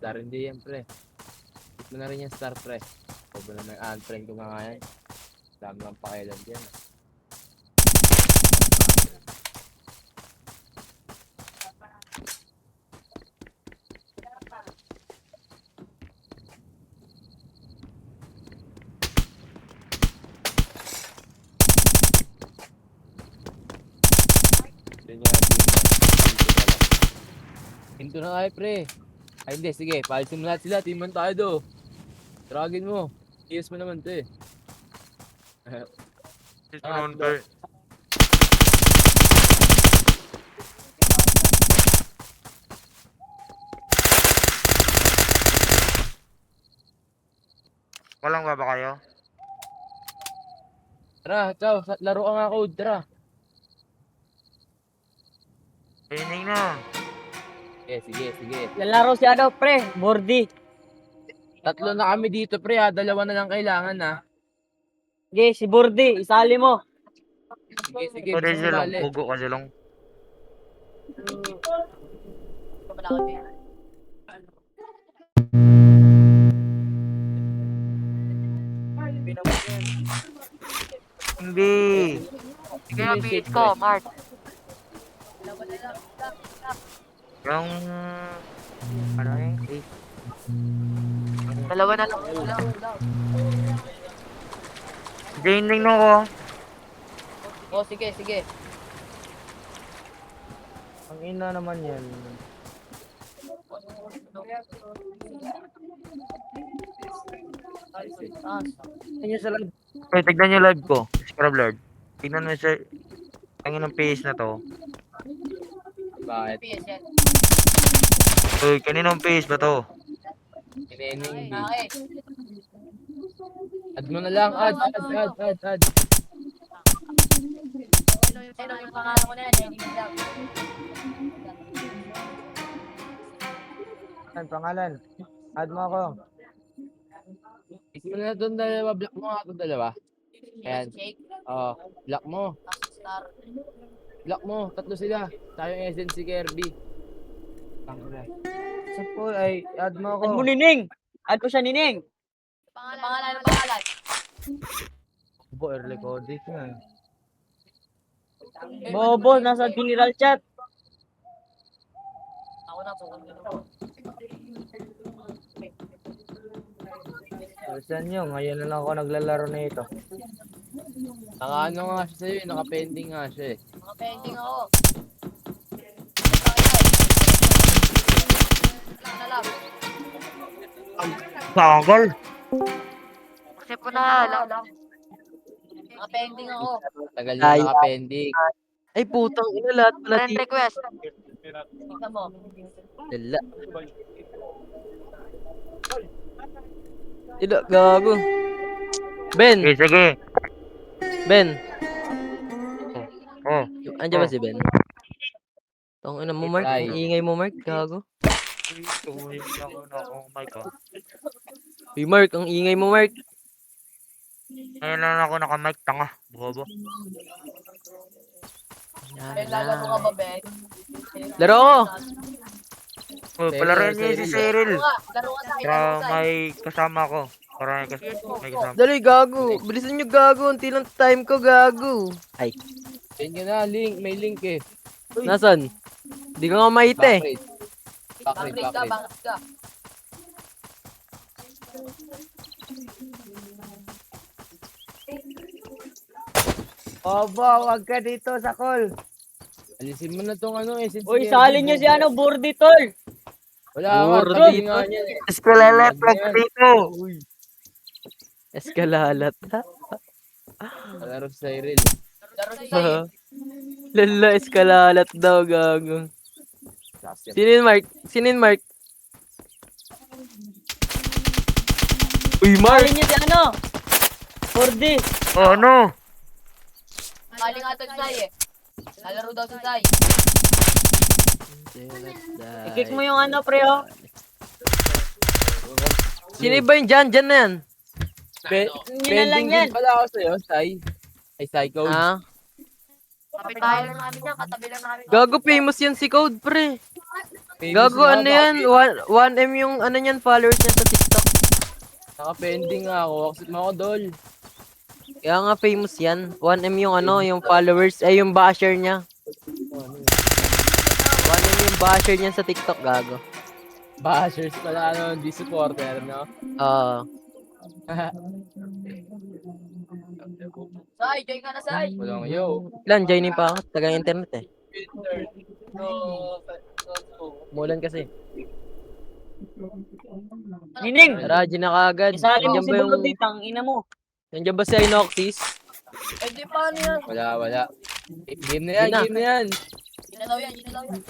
Star hindi yan, pre. Hit mo na rin yung star, pre. Sobrang na may unfriend ko nga yan. Dami lang pakialam dyan. Yun nga, Hinto na kayo, pre. Ay, hindi. Sige, palisin mo lahat sila. Teaman tayo do. Dragin mo. Iyos mo naman to eh. Dito naman tayo. Walang ba kayo? Tara, ciao. Laro ka nga code. Tara. Training na. Sige. Lalaro si ano, pre, Bordy. Tatlo na kami dito, pre, ha. Dalawa na lang kailangan, ha. Sige, si Bordy, isali mo. Sige. Pwede Gusto mo silang, bali. bugo ka silang. Hindi. Sige nga, beat ko, Mark. Yung... Ano yun? Dalawa na lang. Jaining no ko. Oh, sige. Ang ina naman yan. Ano sa live? Okay, tignan nyo live ko. Scrub Lord. Tignan mo siya. Ang inang face na to. Bakit? Uy, kaninong face ba to? Kinening, Add mo na lang. Add. Sino yung pangalan ko na yan? Ang pangalan. Add mo ako. Isi mo na itong dalawa. Block mo nga itong dalawa. Ayan. Oo. Block mo. Block mo. Tatlo sila. Tayo yung essence si Kirby. Sa po ay add mo ako. Add mo Nining. Add mo siya Nining. Pangalan. Bo, early coding nga. Bobo, nasa general chat. Saan nyo? Ngayon na lang ako naglalaro na ito. Ano nga siya sa'yo, naka-pending nga siya eh. Mga pending ako. Lang. Bagal! Kasi po na lang. Mga pending ako. Tagal na naka-pending. Ay, putang ina, lahat pala Friend request. Tingnan mo. Dala. Ila, gago. Ben, Sige. Ben. Oh. Andiyan ba si Ben? Tong ina mo, Mark. Ay. Ang ingay mo, Mark. Gago. Tuloy lang ako. Oh my God. Uy, Mark. Ang ingay mo, Mark. Ngayon lang ako naka-mic. Tanga. Bobo. Ben, lalaro ka ba, Ben? Laro ko. Oh, palarin niyo si Cyril. Laro ka tayo. Para may kasama ko. Para may kasama. Dali, gago. Bilisan nyo, gago. Unti lang time ko, gago. Ay, Send ka na, link. May link eh. nasan? Di ko nga maite. Backread ka. Bobo, wag ka dito sa call. Alisin mo na tong ano eh. Uy, salin nyo si ano, Bordy, tol. Wala nga, Bordy. tabi nga niyan eh. Escalalet, wag ka dito. Eskalalat. Laro si Cyril. Laro si Sayo. Lala, eskalalat daw, gago. Sinin, Mark? Uy, Mark! Salin nyo si ano? Bordy. Oh, ano? Mali nga to si Sayo eh. Lalaro daw si Sayo. I-kick mo yung ano, pre, oh. Sino ba yung dyan? Dyan na yan. Yun na lang Pending yan. din pala ako sa'yo, Sai. Ay, Sai Code. Ah? Kapit tayo lang namin yan. Katabi lang namin. Gago, famous yan si Code, pre. Famous Gago, na ano ako, yan? 1M yung ano niyan, followers niya sa TikTok. Naka-pending nga ako. Accept mo ako, Dol. Kaya nga famous yan. 1M yung ano, yung followers, ay yung basher niya. 1M yung basher niya sa TikTok, gago. Bashers pala, ano, hindi supporter, no? Oo. Say, join ka na, Say. Walang yo. Ilan, joining pa ako. Taga internet eh. Mulan kasi. Nining! Tara, G na kagad. Isali mo Nandiyan si ba yung... Brody, ina mo. Nandiyan ba si Inoxis? Eh, di paano yan? Wala. Game na yan, Yun na. game na yan. Ginalaw yan, ginalaw yan.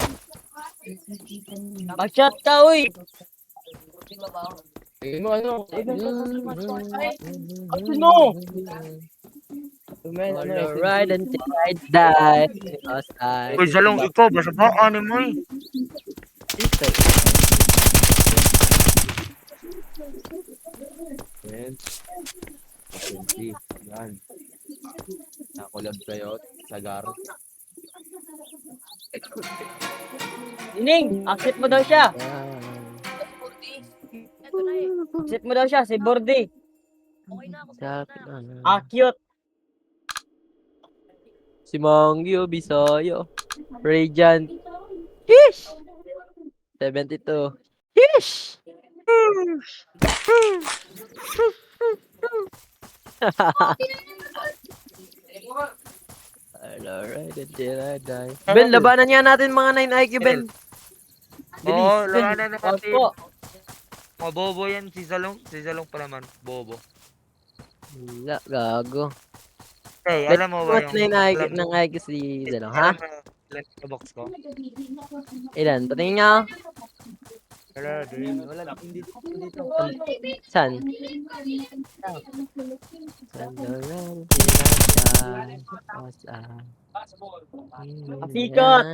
Mag-shot ka, uy! Di ba ba ako? Game mo, ano? Ano? Tumen, ano, Wanna ride until I die. Because I... Uy, Zalong, ikaw, basta ba? Ano mo eh? Yan. Hindi. Yan. Nakulab kayo. Sagar. Nining, accept mo daw siya. Kurti. Ito na eh. Accept mo daw siya, si Brody. Okay na ako. Cute. Si Mangyo, Bisayo. Radiant. Yeesh! 72. Yeesh! Alright, until I die. Ben, labanan niya natin mga 9 IQ, Ben. Oo, labanan na natin. Opo. Mga bobo yan, si Zalong. Si Zalong pa naman, bobo. Wala, gago. Hey, Ben, alam mo ba what yung... 9 IQ, alam mo- ng IQ si Zalo, ha? alam mo ilan sa box ko? Ilan? Patingin nga ako. Wala, wala lang. Hindi to. Saan? Saan the rain till I die, 'cause I- Asikat!